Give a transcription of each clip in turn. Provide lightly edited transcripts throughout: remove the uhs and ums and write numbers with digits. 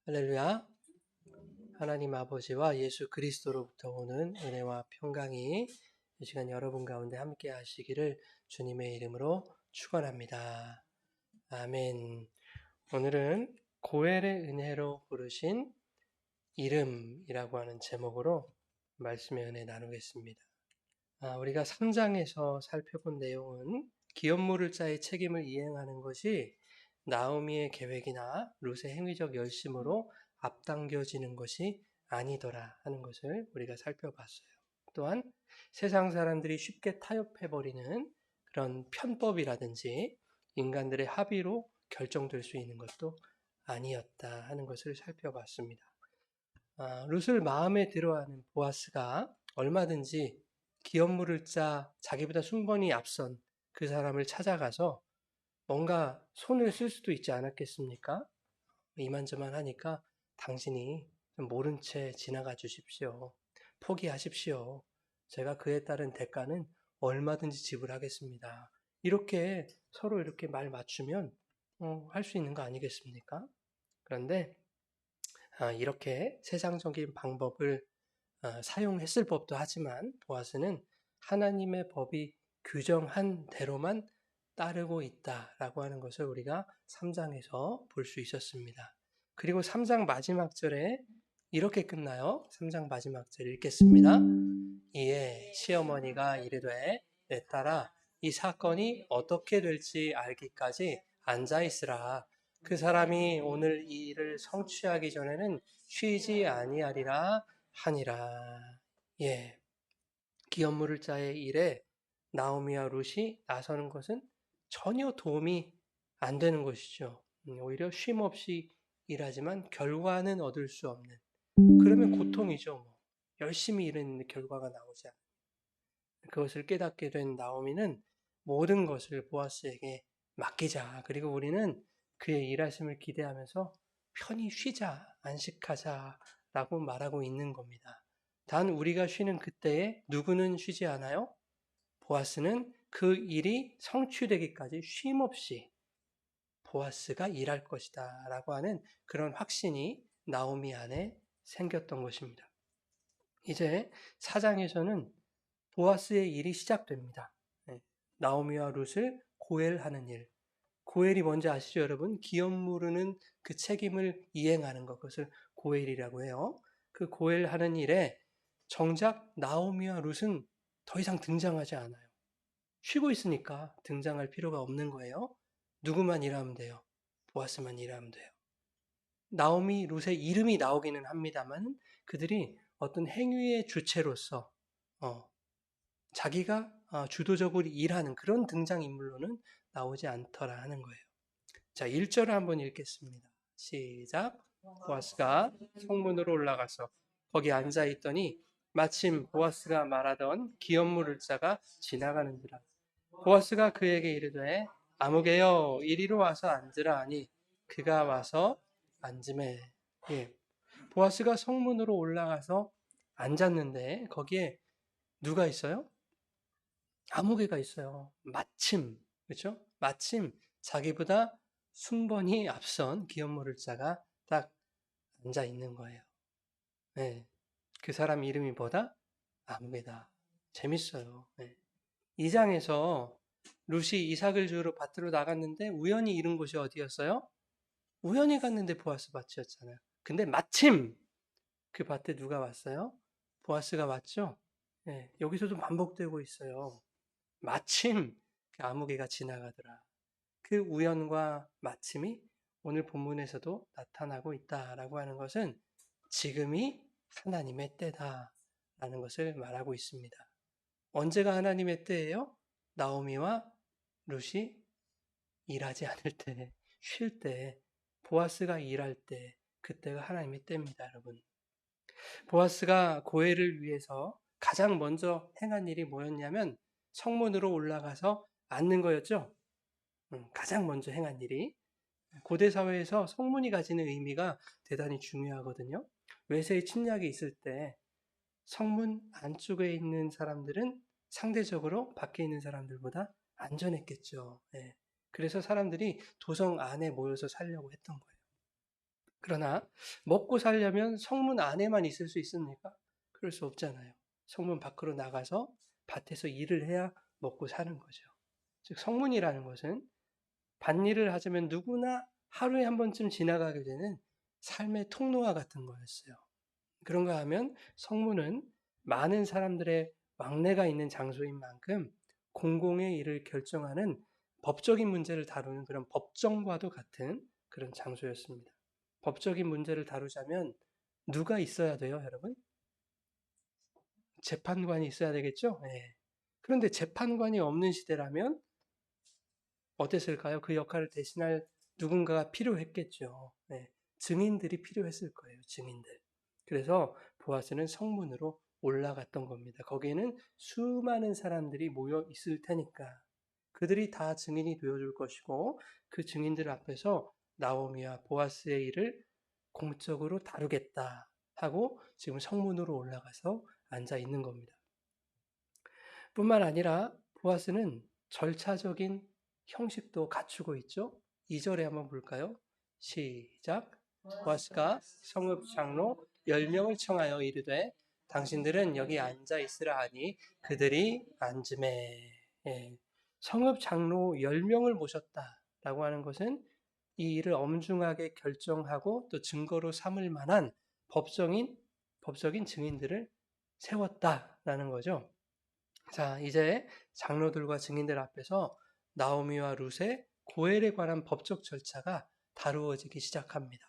할렐루야. 하나님 아버지와 예수 그리스도로부터 오는 은혜와 평강이 이 시간 여러분 가운데 함께 하시기를 주님의 이름으로 축원합니다. 아멘. 오늘은 고엘의 은혜로 부르신 이름이라고 하는 제목으로 말씀의 은혜 나누겠습니다. 우리가 3장에서 살펴본 내용은 기업물을 짜의 책임을 이행하는 것이 나오미의 계획이나 룻의 행위적 열심으로 앞당겨지는 것이 아니더라 하는 것을 우리가 살펴봤어요. 또한 세상 사람들이 쉽게 타협해버리는 그런 편법이라든지 인간들의 합의로 결정될 수 있는 것도 아니었다 하는 것을 살펴봤습니다. 룻을 마음에 들어하는 보아스가 얼마든지 기업물을 짜 자기보다 순번이 앞선 그 사람을 찾아가서 뭔가 손을 쓸 수도 있지 않았겠습니까? 이만저만 하니까 당신이 좀 모른 채 지나가 주십시오. 포기하십시오. 제가 그에 따른 대가는 얼마든지 지불하겠습니다. 이렇게 서로 이렇게 말 맞추면 할 수 있는 거 아니겠습니까? 그런데 이렇게 세상적인 방법을 사용했을 법도 하지만 보아스는 하나님의 법이 규정한 대로만 따르고 있다라고 하는 것을 우리가 3장에서 볼 수 있었습니다. 그리고 3장 마지막 절에 이렇게 끝나요. 3장 마지막 절 읽겠습니다. 이에 시어머니가 이르되 내 딸아 이 사건이 어떻게 될지 알기까지 앉아있으라. 그 사람이 오늘 이 일을 성취하기 전에는 쉬지 아니하리라 하니라. 예, 기업물을 짜의 일에 나오미와 룻이 나서는 것은 전혀 도움이 안 되는 것이죠. 오히려 쉼 없이 일하지만 결과는 얻을 수 없는. 그러면 고통이죠. 열심히 일했는데 결과가 나오지 않는. 그것을 깨닫게 된 나오미는 모든 것을 보아스에게 맡기자. 그리고 우리는 그의 일하심을 기대하면서 편히 쉬자, 안식하자라고 말하고 있는 겁니다. 단 우리가 쉬는 그때에 누구는 쉬지 않아요? 보아스는 그 일이 성취되기까지 쉼 없이 보아스가 일할 것이다 라고 하는 그런 확신이 나오미 안에 생겼던 것입니다. 이제 4장에서는 보아스의 일이 시작됩니다. 나오미와 룻을 고엘하는 일. 고엘이 뭔지 아시죠, 여러분? 기업 무르는 그 책임을 이행하는 것, 그것을 고엘이라고 해요. 그 고엘하는 일에 정작 나오미와 룻은 더 이상 등장하지 않아요. 쉬고 있으니까 등장할 필요가 없는 거예요. 누구만 일하면 돼요? 보아스만 일하면 돼요. 나오미, 룻의 이름이 나오기는 합니다만 그들이 어떤 행위의 주체로서 자기가 주도적으로 일하는 그런 등장인물로는 나오지 않더라 하는 거예요. 자, 1절을 한번 읽겠습니다. 시작. 보아스가 성문으로 올라가서 거기 앉아 있더니 마침 보아스가 말하던 기업물을 자가 지나가는지라. 보아스가 그에게 이르되 아무개여 이리로 와서 앉으라 하니 그가 와서 앉음에. 예. 보아스가 성문으로 올라가서 앉았는데 거기에 누가 있어요? 아무개가 있어요. 마침, 그렇죠? 마침 자기보다 순번이 앞선 기업물을 자가 딱 앉아 있는 거예요. 네. 그 사람 이름이 뭐다? 아무개다. 재밌어요. 네. 2장에서 룻이 이삭을 주우러 밭으로 나갔는데 우연히 이른 곳이 어디였어요? 우연히 갔는데 보아스 밭이었잖아요. 근데 마침 그 밭에 누가 왔어요? 보아스가 왔죠? 네. 여기서도 반복되고 있어요. 마침 그 아무개가 지나가더라. 그 우연과 마침이 오늘 본문에서도 나타나고 있다라고 하는 것은 지금이 하나님의 때다라는 것을 말하고 있습니다. 언제가 하나님의 때예요? 나오미와 룻이 일하지 않을 때, 쉴 때, 보아스가 일할 때, 그때가 하나님의 때입니다, 여러분. 보아스가 고엘을 위해서 가장 먼저 행한 일이 뭐였냐면 성문으로 올라가서 앉는 거였죠. 가장 먼저 행한 일이. 고대 사회에서 성문이 가지는 의미가 대단히 중요하거든요. 외세의 침략이 있을 때 성문 안쪽에 있는 사람들은 상대적으로 밖에 있는 사람들보다 안전했겠죠. 예. 그래서 사람들이 도성 안에 모여서 살려고 했던 거예요. 그러나 먹고 살려면 성문 안에만 있을 수 있습니까? 그럴 수 없잖아요. 성문 밖으로 나가서 밭에서 일을 해야 먹고 사는 거죠. 즉 성문이라는 것은 밭일을 하자면 누구나 하루에 한 번쯤 지나가게 되는 삶의 통로와 같은 거였어요. 그런가 하면 성문은 많은 사람들의 왕래가 있는 장소인 만큼 공공의 일을 결정하는 법적인 문제를 다루는 그런 법정과도 같은 그런 장소였습니다. 법적인 문제를 다루자면 누가 있어야 돼요, 여러분? 재판관이 있어야 되겠죠? 네. 그런데 재판관이 없는 시대라면 어땠을까요? 그 역할을 대신할 누군가가 필요했겠죠. 네. 증인들이 필요했을 거예요, 증인들. 그래서 보아스는 성문으로 올라갔던 겁니다. 거기에는 수많은 사람들이 모여 있을 테니까 그들이 다 증인이 되어줄 것이고 그 증인들 앞에서 나오미와 보아스의 일을 공적으로 다루겠다 하고 지금 성문으로 올라가서 앉아 있는 겁니다. 뿐만 아니라 보아스는 절차적인 형식도 갖추고 있죠. 2절에 한번 볼까요? 시작. 보아스가 성읍 장로 10명을 청하여 이르되 당신들은 여기 앉아 있으라 하니 그들이 앉음에. 예. 성읍 장로 10명을 모셨다라고 하는 것은 이 일을 엄중하게 결정하고 또 증거로 삼을 만한 법적인 증인들을 세웠다라는 거죠. 자, 이제 장로들과 증인들 앞에서 나오미와 룻의 고엘에 관한 법적 절차가 다루어지기 시작합니다.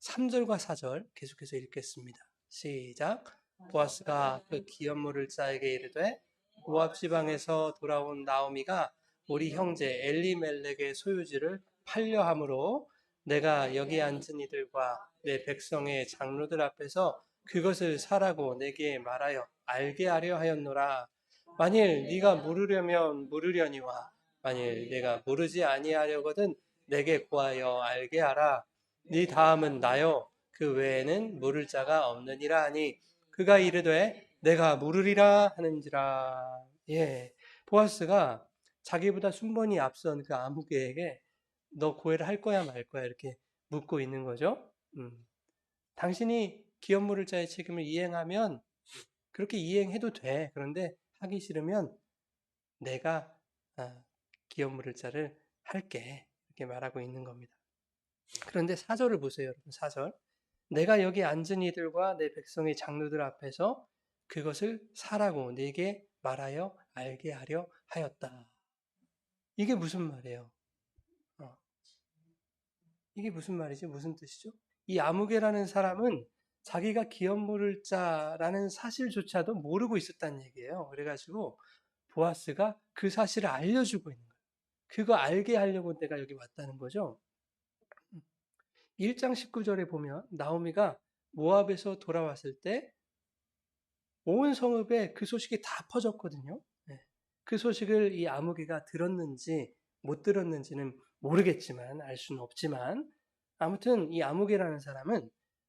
3절과 4절 계속해서 읽겠습니다. 시작. 보아스가 그 기업물을 자에게 이르되 모압 지방에서 돌아온 나오미가 우리 형제 엘리멜렉의 소유지를 팔려 함으로 내가 여기 앉은 이들과 내 백성의 장로들 앞에서 그것을 사라고 내게 말하여 알게 하려 하였노라. 만일 네가 물으려면 물으려니와 만일 내가 물으지 아니하려거든 내게 구하여 알게 하라. 네 다음은 나요. 그 외에는 물을 자가 없느니라 하니 그가 이르되 내가 물으리라 하는지라. 예, 보아스가 자기보다 순번이 앞선 그 아무개에게 너 고해를 할 거야 말 거야 이렇게 묻고 있는 거죠. 당신이 기업 물을 자의 책임을 이행하면 그렇게 이행해도 돼. 그런데 하기 싫으면 내가 기업 물을 자를 할게. 이렇게 말하고 있는 겁니다. 그런데 4절을 보세요, 여러분. 4절. 내가 여기 앉은 이들과 내 백성의 장로들 앞에서 그것을 사라고 네게 말하여 알게 하려 하였다. 이게 무슨 말이에요? 이게 무슨 말이지? 무슨 뜻이죠? 이 아무개라는 사람은 자기가 기업 물을 자라는 사실조차도 모르고 있었다는 얘기예요. 그래가지고 보아스가 그 사실을 알려주고 있는 거예요. 그거 알게 하려고 내가 여기 왔다는 거죠. 1장 19절에 보면 나오미가 모압에서 돌아왔을 때 온 성읍에 그 소식이 다 퍼졌거든요. 그 소식을 이 아무개가 들었는지 못 들었는지는 모르겠지만 알 수는 없지만 아무튼 이 아무개라는 사람은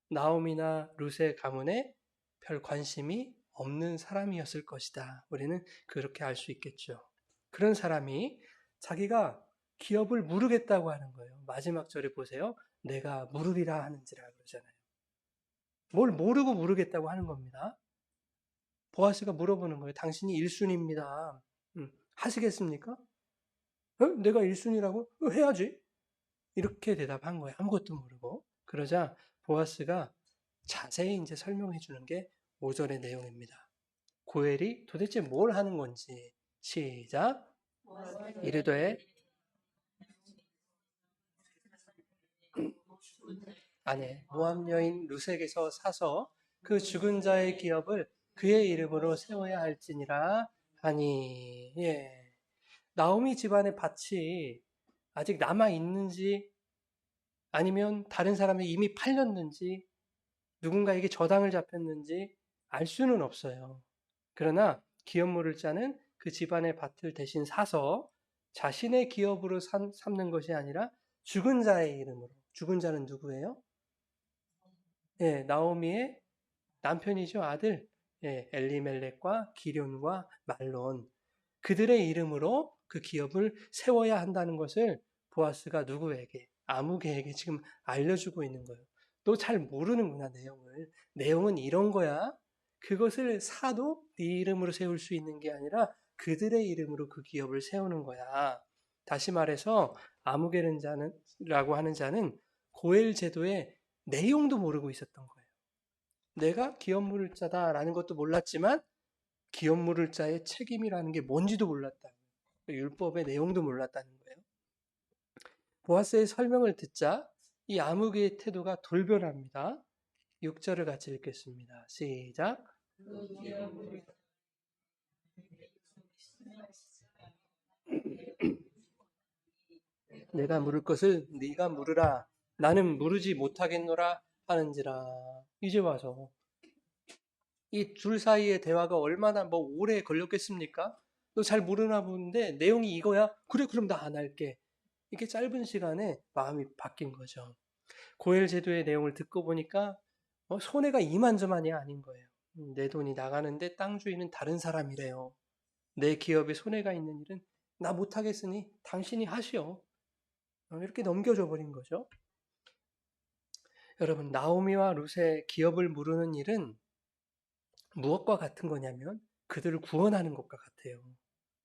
나오미나 룻의 가문에 별 관심이 없는 사람이었을 것이다. 우리는 그렇게 알 수 있겠죠. 그런 사람이 자기가 기업을 물으겠다고 하는 거예요. 마지막 절에 보세요. 내가 물으리라 하는지라 그러잖아요. 뭘 모르고 물으겠다고 하는 겁니다. 보아스가 물어보는 거예요. 당신이 1순위입니다. 하시겠습니까? 내가 1순위라고? 해야지. 이렇게 대답한 거예요. 아무것도 모르고. 그러자 보아스가 자세히 이제 설명해 주는 게 5절의 내용입니다. 고엘이 도대체 뭘 하는 건지. 시작. 이르되 아내 모압 여인 룻에게서 사서 그 죽은 자의 기업을 그의 이름으로 세워야 할지니라 하니. 예. 나오미 집안의 밭이 아직 남아 있는지 아니면 다른 사람이 이미 팔렸는지 누군가에게 저당을 잡혔는지 알 수는 없어요. 그러나 기업 물을 자는 그 집안의 밭을 대신 사서 자신의 기업으로 삼는 것이 아니라 죽은 자의 이름으로. 죽은 자는 누구예요? 예, 나오미의 남편이죠. 아들. 예, 엘리멜렉과 기럨과 말론. 그들의 이름으로 그 기업을 세워야 한다는 것을 보아스가 누구에게? 아무개에게 지금 알려주고 있는 거예요. 너 잘 모르는구나, 내용을. 내용은 이런 거야. 그것을 사도 네 이름으로 세울 수 있는 게 아니라 그들의 이름으로 그 기업을 세우는 거야. 다시 말해서 아무개른자라고 하는 자는 고엘 제도의 내용도 모르고 있었던 거예요. 내가 기업 물을 자다라는 것도 몰랐지만 기업 물을 자의 책임이라는 게 뭔지도 몰랐다. 율법의 내용도 몰랐다는 거예요. 보아스의 설명을 듣자 이 아무개의 태도가 돌변합니다. 6절을 같이 읽겠습니다. 시작. 내가 물을 것을 네가 물으라. 나는 물으지 못하겠노라 하는지라. 이제 와서 이 둘 사이의 대화가 얼마나 오래 걸렸겠습니까? 너 잘 모르나 보는데 내용이 이거야? 그래, 그럼 나 안 할게. 이렇게 짧은 시간에 마음이 바뀐 거죠. 고엘 제도의 내용을 듣고 보니까 손해가 이만저만이 아닌 거예요. 내 돈이 나가는데 땅 주인은 다른 사람이래요. 내 기업에 손해가 있는 일은 나 못하겠으니 당신이 하시오. 이렇게 넘겨줘 버린 거죠. 여러분, 나오미와 룻의 기업을 무르는 일은 무엇과 같은 거냐면 그들을 구원하는 것과 같아요.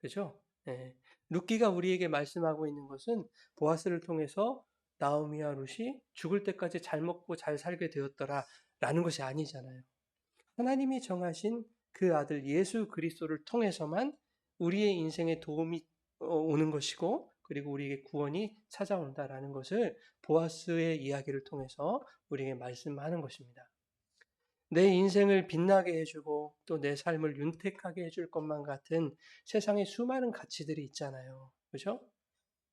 그죠? 예. 룻기가 우리에게 말씀하고 있는 것은 보아스를 통해서 나오미와 룻이 죽을 때까지 잘 먹고 잘 살게 되었더라 라는 것이 아니잖아요. 하나님이 정하신 그 아들 예수 그리스도를 통해서만 우리의 인생에 도움이 오는 것이고 그리고 우리에게 구원이 찾아온다라는 것을 보아스의 이야기를 통해서 우리에게 말씀하는 것입니다. 내 인생을 빛나게 해주고 또 내 삶을 윤택하게 해줄 것만 같은 세상에 수많은 가치들이 있잖아요. 그죠?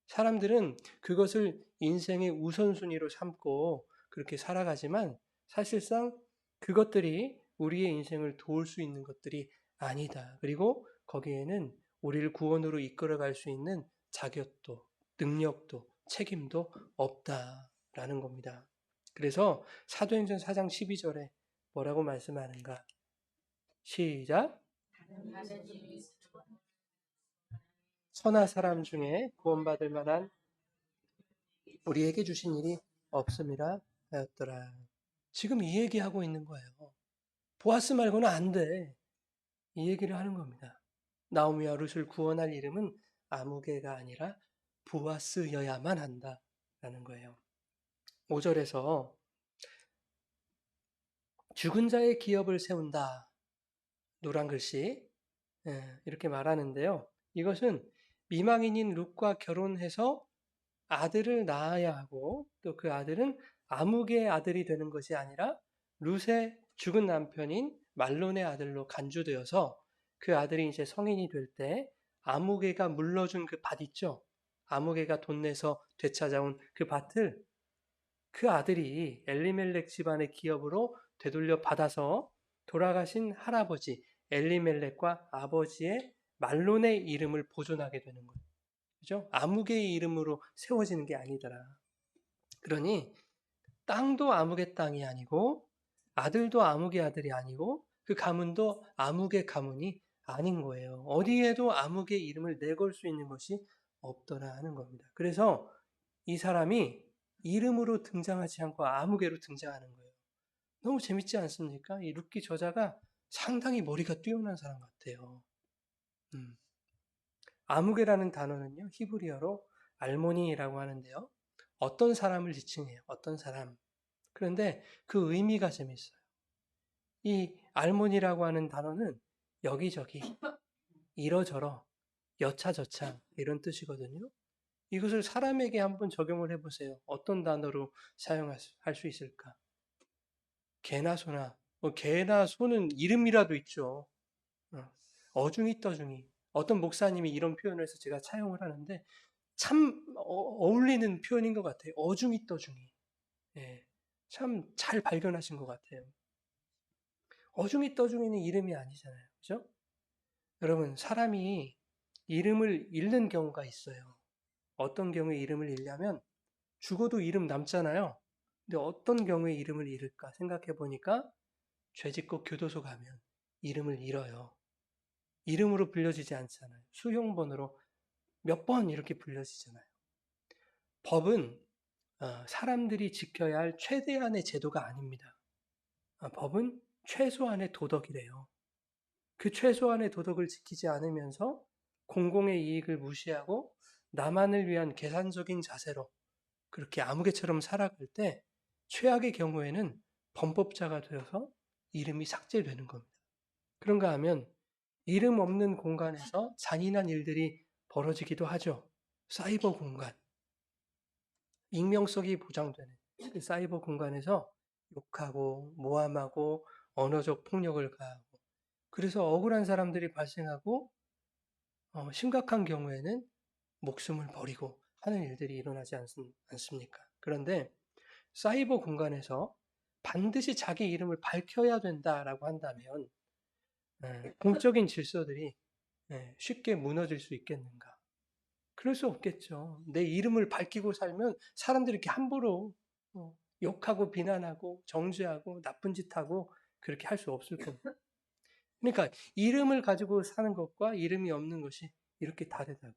사람들은 그것을 인생의 우선순위로 삼고 그렇게 살아가지만 사실상 그것들이 우리의 인생을 도울 수 있는 것들이 아니다. 그리고 거기에는 우리를 구원으로 이끌어갈 수 있는 자격도, 능력도, 책임도 없다라는 겁니다. 그래서 사도행전 4장 12절에 뭐라고 말씀하는가? 시작. 선한 사람 중에 구원받을 만한 우리에게 주신 일이 없음이라 하였더라. 지금 이 얘기하고 있는 거예요. 보아스 말고는 안 돼. 이 얘기를 하는 겁니다. 나오미와 룻을 구원할 이름은 아무개가 아니라 보아스여야만 한다라는 거예요. 5절에서 죽은 자의 기업을 세운다. 노란 글씨 이렇게 말하는데요. 이것은 미망인인 룻과 결혼해서 아들을 낳아야 하고 또 그 아들은 아무개의 아들이 되는 것이 아니라 룻의 죽은 남편인 말론의 아들로 간주되어서 그 아들이 이제 성인이 될 때 아무개가 물러준 그 밭 있죠. 아무개가 돈 내서 되찾아온 그 밭을 그 아들이 엘리멜렉 집안의 기업으로 되돌려 받아서 돌아가신 할아버지 엘리멜렉과 아버지의 말론의 이름을 보존하게 되는 거예요. 그죠? 아무개의 이름으로 세워지는 게 아니더라. 그러니 땅도 아무개 땅이 아니고 아들도 아무개 아들이 아니고 그 가문도 아무개 가문이 아닌 거예요. 어디에도 아무개 이름을 내걸 수 있는 것이 없더라 하는 겁니다. 그래서 이 사람이 이름으로 등장하지 않고 아무개로 등장하는 거예요. 너무 재밌지 않습니까? 이 룻기 저자가 상당히 머리가 뛰어난 사람 같아요. 아무개라는 단어는요, 히브리어로 알모니라고 하는데요. 어떤 사람을 지칭해요. 어떤 사람. 그런데 그 의미가 재밌어요. 이 알모니라고 하는 단어는 여기저기, 이러저러, 여차저차 이런 뜻이거든요. 이것을 사람에게 한번 적용을 해보세요. 어떤 단어로 사용할 수 있을까? 개나 소나, 개나 소는 이름이라도 있죠. 어중이 떠중이. 어떤 목사님이 이런 표현을 해서 제가 차용을 하는데 참 어울리는 표현인 것 같아요. 어중이 떠중이. 예, 참 잘 발견하신 것 같아요. 어중이 떠중이는 이름이 아니잖아요. 그죠? 여러분, 사람이 이름을 잃는 경우가 있어요. 어떤 경우에 이름을 잃냐면 죽어도 이름 남잖아요. 근데 어떤 경우에 이름을 잃을까 생각해 보니까 죄짓고 교도소 가면 이름을 잃어요. 이름으로 불려지지 않잖아요. 수용번호로 몇 번 이렇게 불려지잖아요. 법은 사람들이 지켜야 할 최대한의 제도가 아닙니다. 법은 최소한의 도덕이래요. 그 최소한의 도덕을 지키지 않으면서 공공의 이익을 무시하고 나만을 위한 계산적인 자세로 그렇게 아무개처럼 살아갈 때 최악의 경우에는 범법자가 되어서 이름이 삭제되는 겁니다. 그런가 하면 이름 없는 공간에서 잔인한 일들이 벌어지기도 하죠. 사이버 공간, 익명성이 보장되는 그 사이버 공간에서 욕하고 모함하고 언어적 폭력을 가하고 그래서 억울한 사람들이 발생하고 심각한 경우에는 목숨을 버리고 하는 일들이 일어나지 않습니까? 그런데 사이버 공간에서 반드시 자기 이름을 밝혀야 된다라고 한다면 공적인 질서들이 쉽게 무너질 수 있겠는가? 그럴 수 없겠죠. 내 이름을 밝히고 살면 사람들이 이렇게 함부로 욕하고 비난하고 정죄하고 나쁜 짓 하고 그렇게 할 수 없을 겁니다. 그러니까 이름을 가지고 사는 것과 이름이 없는 것이 이렇게 다르다고.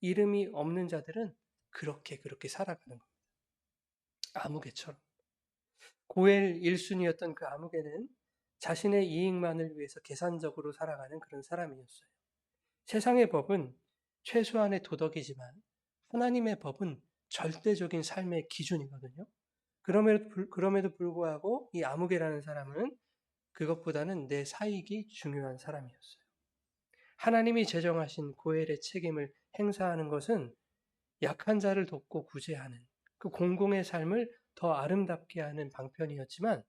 이름이 없는 자들은 그렇게 살아가는 겁니다. 아무개처럼. 고엘 1순위였던 그 아무개는 자신의 이익만을 위해서 계산적으로 살아가는 그런 사람이었어요. 세상의 법은 최소한의 도덕이지만 하나님의 법은 절대적인 삶의 기준이거든요. 그럼에도 불구하고 이 아무개라는 사람은 그것보다는 내 사익이 중요한 사람이었어요. 하나님이 제정하신 고엘의 책임을 행사하는 것은 약한 자를 돕고 구제하는 그 공공의 삶을 더 아름답게 하는 방편이었지만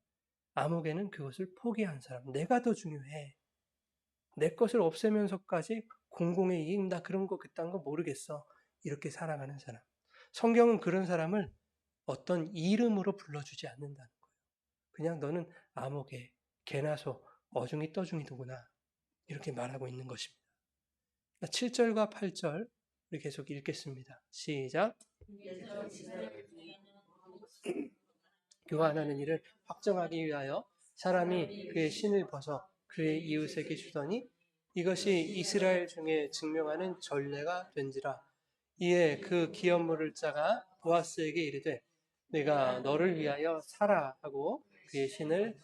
아무개는 그것을 포기한 사람. 내가 더 중요해. 내 것을 없애면서까지 공공의 이익, 나 그런 거 그딴 거 모르겠어. 이렇게 살아가는 사람. 성경은 그런 사람을 어떤 이름으로 불러주지 않는다는 거예요. 그냥 너는 아무개, 개나소, 어중이 떠중이 누구나 이렇게 말하고 있는 것입니다. 7절과 8절 우리 계속 읽겠습니다. 시작. 교환하는 일을 확정하기 위하여 사람이 그의 신을 벗어 그의 이웃에게 주더니 이것이 이스라엘 중에 증명하는 전례가 된지라. 이에 그 기업물을 짜가 보아스에게 이르되 내가 너를 위하여 사라 하고 그의 신을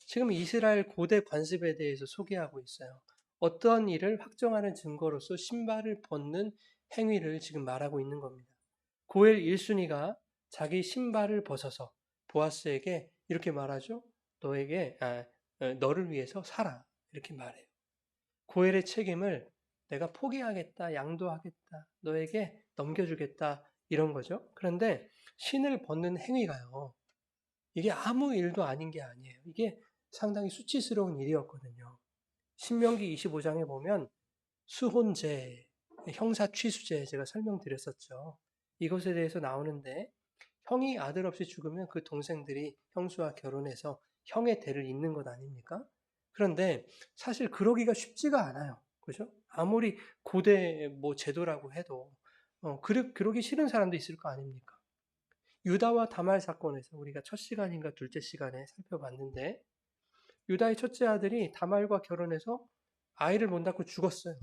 지금 이스라엘 고대 관습에 대해서 소개하고 있어요. 어떤 일을 확정하는 증거로서 신발을 벗는 행위를 지금 말하고 있는 겁니다. 고엘 1순위가 자기 신발을 벗어서 보아스에게 이렇게 말하죠. 너를 위해서 살아. 이렇게 말해요. 고엘의 책임을 내가 포기하겠다, 양도하겠다, 너에게 넘겨주겠다 이런 거죠. 그런데 신을 벗는 행위가요. 이게 아무 일도 아닌 게 아니에요. 이게 상당히 수치스러운 일이었거든요. 신명기 25장에 보면 수혼제, 형사취수제 제가 설명드렸었죠. 이것에 대해서 나오는데 형이 아들 없이 죽으면 그 동생들이 형수와 결혼해서 형의 대를 잇는 것 아닙니까? 그런데 사실 그러기가 쉽지가 않아요. 그죠? 아무리 고대 제도라고 해도 그러기 싫은 사람도 있을 거 아닙니까? 유다와 다말 사건에서 우리가 첫 시간인가 둘째 시간에 살펴봤는데 유다의 첫째 아들이 다말과 결혼해서 아이를 못 낳고 죽었어요.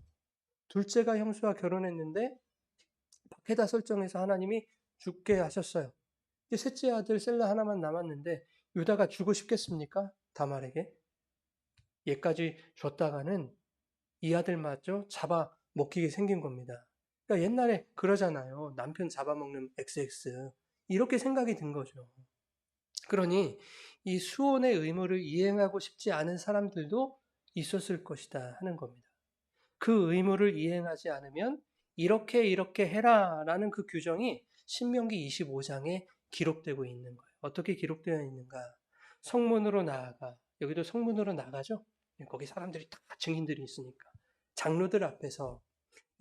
둘째가 형수와 결혼했는데 밖에다 설정해서 하나님이 죽게 하셨어요. 이제 셋째 아들 셀라 하나만 남았는데 유다가 주고 싶겠습니까? 다말에게. 얘까지 줬다가는 이 아들마저 잡아 먹히게 생긴 겁니다. 그러니까 옛날에 그러잖아요. 남편 잡아먹는 XX. 이렇게 생각이 든 거죠. 그러니 이 수혼의 의무를 이행하고 싶지 않은 사람들도 있었을 것이다 하는 겁니다. 그 의무를 이행하지 않으면 이렇게 해라 라는 그 규정이 신명기 25장에 기록되고 있는 거예요. 어떻게 기록되어 있는가? 성문으로 나아가, 여기도 성문으로 나가죠? 거기 사람들이 다 증인들이 있으니까. 장로들 앞에서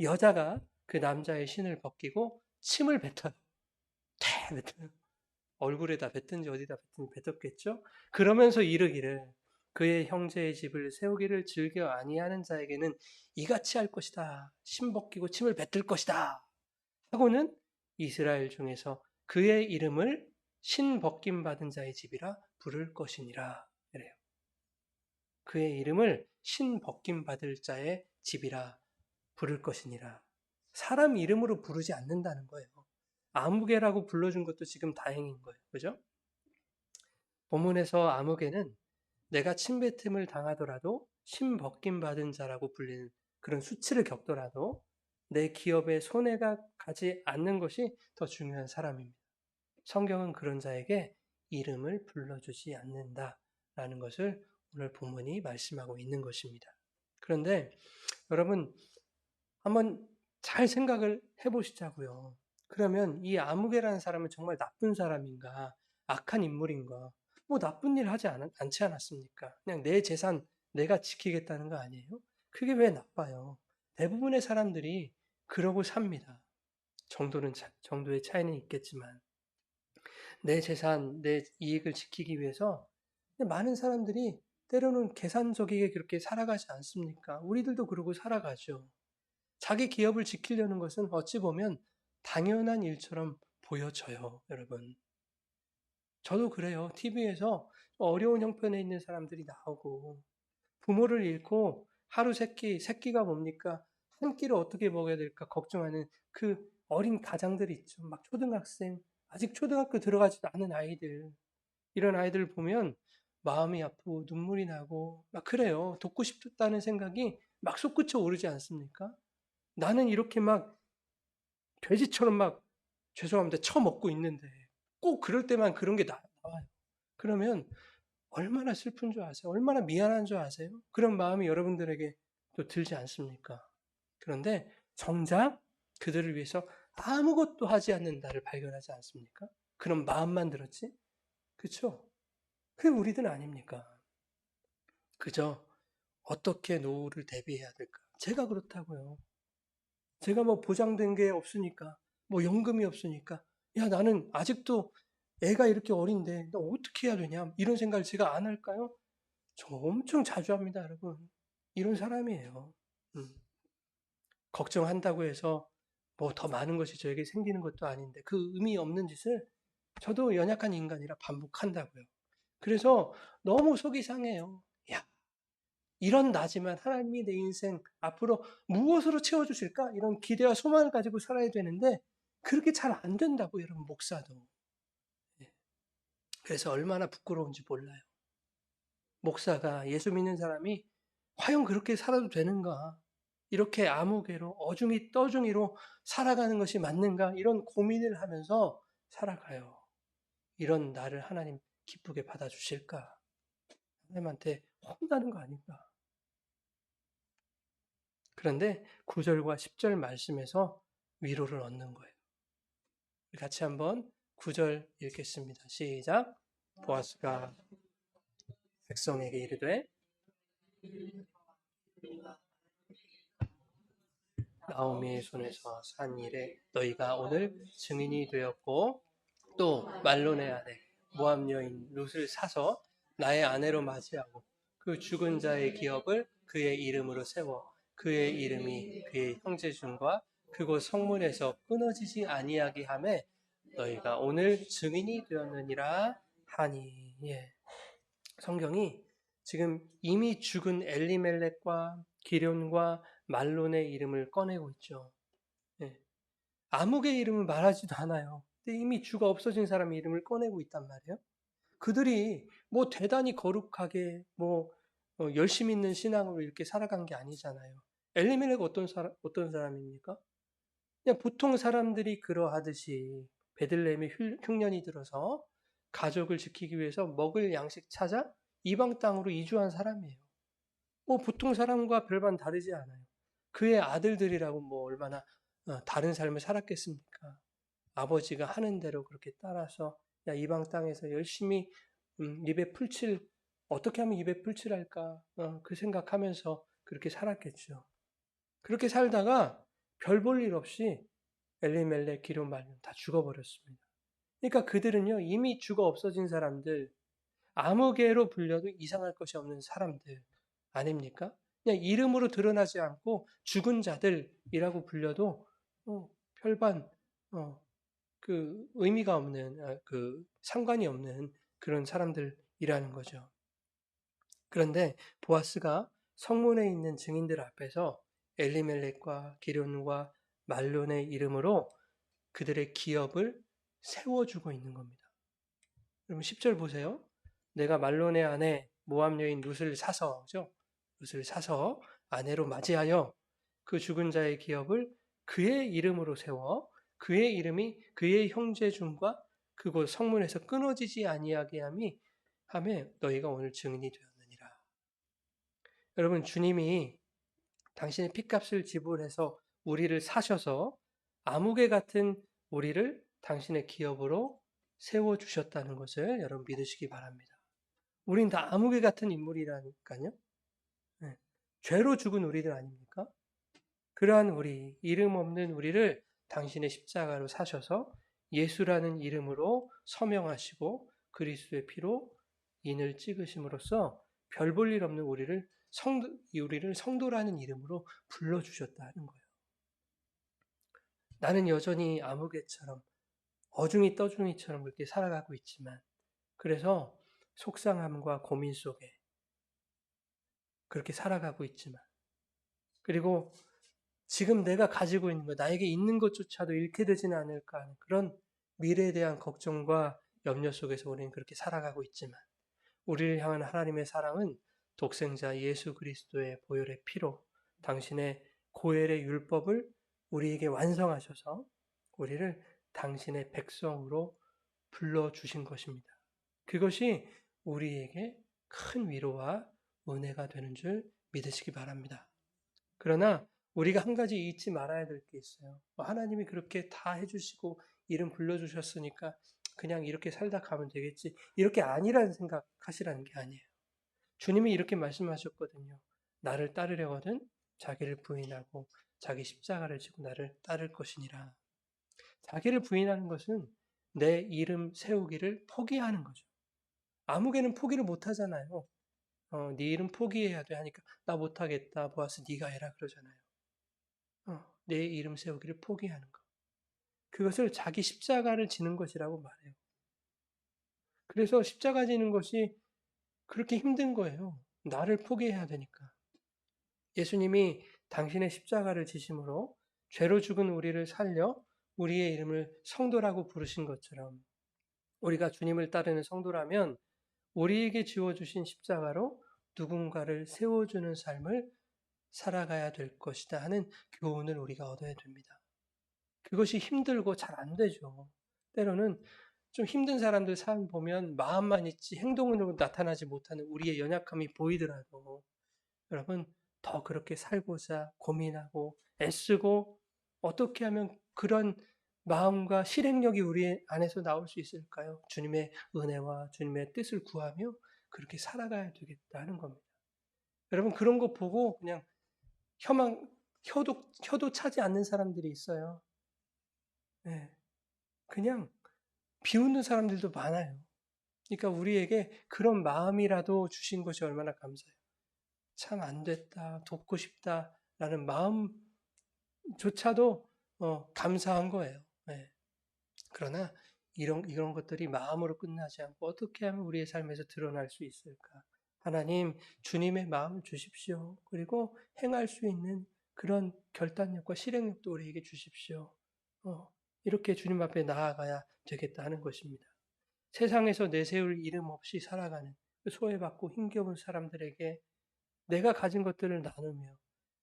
여자가 그 남자의 신을 벗기고 침을 뱉어요. 뱉어요. 얼굴에다 뱉든지 어디다 뱉든지 뱉었겠죠? 그러면서 이르기를 그의 형제의 집을 세우기를 즐겨 아니하는 자에게는 이같이 할 것이다. 침 벗기고 침을 뱉을 것이다. 하고는 이스라엘 중에서 그의 이름을 신 벗김 받은 자의 집이라 부를 것이니라. 그래요. 그의 이름을 신 벗김 받을 자의 집이라 부를 것이니라. 사람 이름으로 부르지 않는다는 거예요. 아무개라고 불러준 것도 지금 다행인 거예요. 그죠? 본문에서 아무개는 내가 침뱉음을 당하더라도 심 벗김 받은 자라고 불리는 그런 수치를 겪더라도 내 기업에 손해가 가지 않는 것이 더 중요한 사람입니다. 성경은 그런 자에게 이름을 불러주지 않는다라는 것을 오늘 본문이 말씀하고 있는 것입니다. 그런데 여러분 한번 잘 생각을 해보시자고요. 그러면 이 아무개라는 사람은 정말 나쁜 사람인가, 악한 인물인가, 뭐 나쁜 일 하지 않지 않았습니까? 그냥 내 재산 내가 지키겠다는 거 아니에요? 그게 왜 나빠요? 대부분의 사람들이 그러고 삽니다. 정도의 차이는 있겠지만 내 재산, 내 이익을 지키기 위해서 많은 사람들이 때로는 계산적이게 그렇게 살아가지 않습니까? 우리들도 그러고 살아가죠. 자기 기업을 지키려는 것은 어찌 보면 당연한 일처럼 보여져요, 여러분. 저도 그래요. TV에서 어려운 형편에 있는 사람들이 나오고 부모를 잃고 하루 새끼가 뭡니까? 한 끼를 어떻게 먹어야 될까 걱정하는 그 어린 가장들이 있죠. 막 초등학생, 아직 초등학교 들어가지도 않은 아이들. 이런 아이들을 보면 마음이 아프고 눈물이 나고 막 그래요. 돕고 싶다는 생각이 막 솟구쳐 오르지 않습니까? 나는 이렇게 막 돼지처럼 막 죄송합니다. 처먹고 있는데 꼭 그럴 때만 그런 게 나와요. 그러면 얼마나 슬픈 줄 아세요? 얼마나 미안한 줄 아세요? 그런 마음이 여러분들에게 또 들지 않습니까? 그런데 정작 그들을 위해서 아무것도 하지 않는 나를 발견하지 않습니까? 그런 마음만 들었지? 그쵸? 그게 우리들 아닙니까? 그저 어떻게 노후를 대비해야 될까? 제가 그렇다고요. 제가 뭐 보장된 게 없으니까, 뭐 연금이 없으니까, 야, 나는 아직도 애가 이렇게 어린데, 나 어떻게 해야 되냐? 이런 생각을 제가 안 할까요? 저 엄청 자주 합니다, 여러분. 이런 사람이에요. 음. 걱정한다고 해서 뭐 더 많은 것이 저에게 생기는 것도 아닌데, 그 의미 없는 짓을 저도 연약한 인간이라 반복한다고요. 그래서 너무 속이 상해요. 야, 이런 나지만 하나님이 내 인생 앞으로 무엇으로 채워주실까? 이런 기대와 소망을 가지고 살아야 되는데 그렇게 잘 안 된다고 여러분 목사도. 예. 그래서 얼마나 부끄러운지 몰라요. 목사가 예수 믿는 사람이 과연 그렇게 살아도 되는가? 이렇게 아무개로 어중이 떠중이로 살아가는 것이 맞는가? 이런 고민을 하면서 살아가요. 이런 나를 하나님 기쁘게 받아주실까? 하나님한테 혼나는 거 아닌가? 그런데 9절과 10절 말씀에서 위로를 얻는 거예요. 같이 한번 9절 읽겠습니다. 시작. 보아스가 백성에게 이르되 나오미의 손에서 산 일에 너희가 오늘 증인이 되었고 또 말론의 아내 모압 여인 룻을 사서 나의 아내로 맞이하고 그 죽은 자의 기업을 그의 이름으로 세워 그의 이름이 그의 형제중과 그곳 성문에서 끊어지지 아니하게 하매 너희가 오늘 증인이 되었느니라 하니. 예. 성경이 지금 이미 죽은 엘리멜렉과 기련과 말론의 이름을 꺼내고 있죠. 예. 아무개 이름을 말하지도 않아요. 근데 이미 죽어 없어진 사람의 이름을 꺼내고 있단 말이에요. 그들이 뭐 대단히 거룩하게 뭐 열심 있는 신앙으로 이렇게 살아간 게 아니잖아요. 엘리멜렉 어떤 사람입니까? 그냥 보통 사람들이 그러하듯이 베들레헴에 흉년이 들어서 가족을 지키기 위해서 먹을 양식 찾아 이방 땅으로 이주한 사람이에요. 뭐 보통 사람과 별반 다르지 않아요. 그의 아들들이라고 뭐 얼마나 다른 삶을 살았겠습니까? 아버지가 하는 대로 그렇게 따라서 야 이방 땅에서 열심히 입에 풀칠 어떻게 하면 입에 풀칠할까 그 생각하면서 그렇게 살았겠죠. 그렇게 살다가 별 볼 일 없이 엘리멜렉 기런 말론 다 죽어버렸습니다. 그러니까 그들은요 이미 죽어 없어진 사람들 아무개로 불려도 이상할 것이 없는 사람들 아닙니까? 그냥 이름으로 드러나지 않고 죽은 자들이라고 불려도 별반 그 의미가 없는 그 상관이 없는 그런 사람들이라는 거죠. 그런데 보아스가 성문에 있는 증인들 앞에서 엘리멜렉과 기런과 말론의 이름으로 그들의 기업을 세워주고 있는 겁니다. 여러분 10절 보세요. 내가 말론의 아내 모압 여인 룻을 사서, 그죠? 룻을 사서 아내로 맞이하여 그 죽은 자의 기업을 그의 이름으로 세워 그의 이름이 그의 형제 중과 그곳 성문에서 끊어지지 아니하게 함에 너희가 오늘 증인이 되었느니라. 여러분 주님이 당신의 핏값을 지불해서 우리를 사셔서 아무개 같은 우리를 당신의 기업으로 세워주셨다는 것을 여러분 믿으시기 바랍니다. 우린 다 아무개 같은 인물이라니까요. 네. 죄로 죽은 우리들 아닙니까? 그러한 우리, 이름 없는 우리를 당신의 십자가로 사셔서 예수라는 이름으로 서명하시고 그리스도의 피로 인을 찍으심으로써 별 볼 일 없는 우리를 성도라는 이름으로 불러주셨다는 거예요. 나는 여전히 아무개처럼 어중이 떠중이처럼 그렇게 살아가고 있지만 그래서 속상함과 고민 속에 그렇게 살아가고 있지만 그리고 지금 내가 가지고 있는 것, 나에게 있는 것조차도 잃게 되지는 않을까 하는 그런 미래에 대한 걱정과 염려 속에서 우리는 그렇게 살아가고 있지만 우리를 향한 하나님의 사랑은 독생자 예수 그리스도의 보혈의 피로 당신의 고엘의 율법을 우리에게 완성하셔서 우리를 당신의 백성으로 불러주신 것입니다. 그것이 우리에게 큰 위로와 은혜가 되는 줄 믿으시기 바랍니다. 그러나 우리가 한 가지 잊지 말아야 될 게 있어요. 하나님이 그렇게 다 해주시고 이름 불러주셨으니까 그냥 이렇게 살다 가면 되겠지. 이렇게 아니라는 생각하시라는 게 아니에요. 주님이 이렇게 말씀하셨거든요. 나를 따르려거든 자기를 부인하고 자기 십자가를 지고 나를 따를 것이니라. 자기를 부인하는 것은 내 이름 세우기를 포기하는 거죠. 아무개는 포기를 못 하잖아요. 네 이름 포기해야 돼 하니까 나 못하겠다. 보아스 네가 해라 그러잖아요. 내 이름 세우기를 포기하는 것. 그것을 자기 십자가를 지는 것이라고 말해요. 그래서 십자가 지는 것이 그렇게 힘든 거예요. 나를 포기해야 되니까. 예수님이 당신의 십자가를 지심으로 죄로 죽은 우리를 살려 우리의 이름을 성도라고 부르신 것처럼 우리가 주님을 따르는 성도라면 우리에게 지워주신 십자가로 누군가를 세워주는 삶을 살아가야 될 것이다 하는 교훈을 우리가 얻어야 됩니다. 그것이 힘들고 잘 안 되죠. 때로는 좀 힘든 사람들 삶 보면 마음만 있지 행동으로 나타나지 못하는 우리의 연약함이 보이더라도 여러분 더 그렇게 살고자 고민하고 애쓰고 어떻게 하면 그런 마음과 실행력이 우리 안에서 나올 수 있을까요? 주님의 은혜와 주님의 뜻을 구하며 그렇게 살아가야 되겠다는 겁니다. 여러분 그런 거 보고 그냥 혀도 차지 않는 사람들이 있어요. 네. 그냥 비웃는 사람들도 많아요. 그러니까 우리에게 그런 마음이라도 주신 것이 얼마나 감사해요. 참 안 됐다, 돕고 싶다라는 마음조차도 감사한 거예요. 네. 그러나 이런 것들이 마음으로 끝나지 않고 어떻게 하면 우리의 삶에서 드러날 수 있을까? 하나님, 주님의 마음을 주십시오. 그리고 행할 수 있는 그런 결단력과 실행력도 우리에게 주십시오. 이렇게 주님 앞에 나아가야 되겠다 하는 것입니다. 세상에서 내세울 이름 없이 살아가는 소외받고 힘겨운 사람들에게 내가 가진 것들을 나누며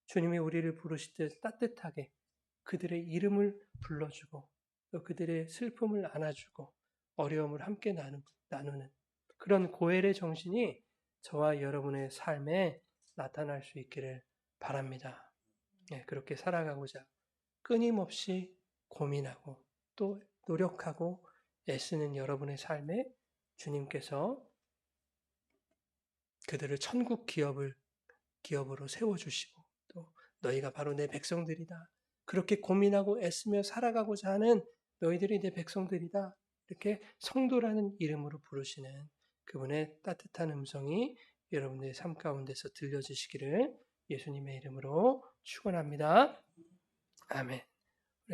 주님이 우리를 부르실 때 따뜻하게 그들의 이름을 불러주고 또 그들의 슬픔을 안아주고 어려움을 함께 나누는 그런 고엘의 정신이 저와 여러분의 삶에 나타날 수 있기를 바랍니다. 네, 그렇게 살아가고자 끊임없이 고민하고 또 노력하고 애쓰는 여러분의 삶에 주님께서 그들을 천국 기업으로 세워주시고 또 너희가 바로 내 백성들이다. 그렇게 고민하고 애쓰며 살아가고자 하는 너희들이 내 백성들이다. 이렇게 성도라는 이름으로 부르시는 그분의 따뜻한 음성이 여러분들의 삶 가운데서 들려주시기를 예수님의 이름으로 축원합니다. 아멘.